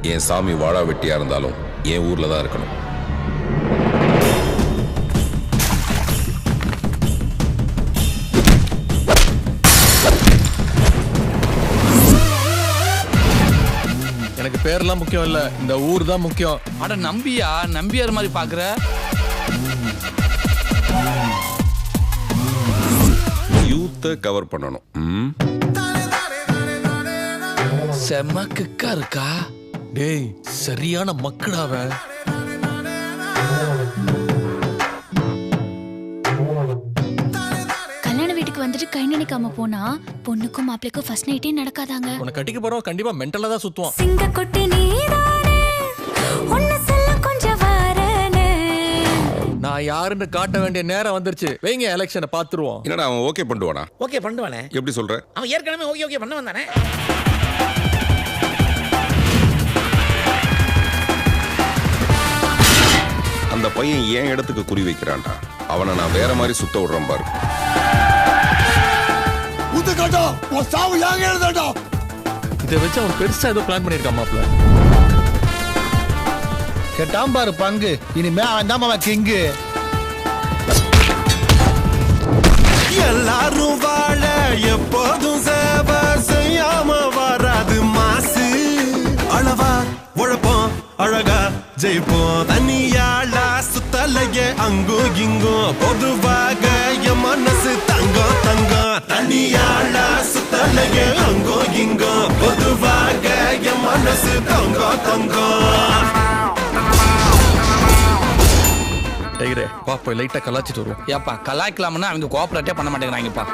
என் சாமி வாழா வெட்டியா இருந்தாலும் என் ஊர்ல தான் இருக்கணும். எனக்கு பேர்லாம் முக்கியம் இல்ல, இந்த ஊர் தான் முக்கியம். அட நம்பியா, நம்பியார் மாதிரி பாக்குற. யூத்தை கவர் பண்ணணும். செம்ம கிக்கா இருக்கா? டேய் சரியான மக்களாவன். கல்யாண வீட்டுக்கு வந்துட்டு கை நினைக்காம போனா பொண்ணுக்கும் மாப்பிளைக்கும் ஃபர்ஸ்ட் நைட்டே நடக்காதாங்க. உன்னை கட்டிக்க போறோம் கண்டிப்பா மென்டலா தான் சுத்துவான். சிங்க கொட்டி நீதானே உன்னை சொல்ல கொஞ்சம் வரனே. நான் யாருன்னு காட்ட வேண்டிய நேரம் வந்துருச்சு. வைங்க எலெக்ஷனை பாத்துருவோம். என்னடா அவன் ஓகே பண்ணுவானா? ஓகே பண்ணுவானே. எப்படி சொல்ற? அவன் ஏற்கனவே ஓகே பண்ண வந்தானே. அந்த பையன் என் இடத்துக்கு குறி வைக்கிறான்டா. அவனை நான் வேற மாதிரி சுத்த விடுறேன் பாரு. இதை வச்சு அவன் பெருசா ஏதோ பிளான் பண்ணிருக்கான் மாப்ள. கேட்டாம் பாரு பங்கு. இனிமே அவன் தான் மாமா கிங்கு. எல்லாரும் வாழ எப்போதும் சேவை செய்யாம வராது மாசு. அளவா உழைப்போம் அழகா ஜெயிப்போம். தனியாளா சுத்தலையே அங்கும் இங்கும். பொதுவாக என் மனசு தங்கம் தங்கம். தனியாளா சுத்தலையே அங்கும் இங்கும். பொதுவாக என் மனசு தங்கம் தங்கம். டைகரே வா போய் லைட்டா கலாச்சிட்டு வருவோம். ஏப்பா கலாய்க்கலாம்னா அவங்க கோஆபரேட்டே பண்ண மாட்டேங்கிறாங்கப்பா.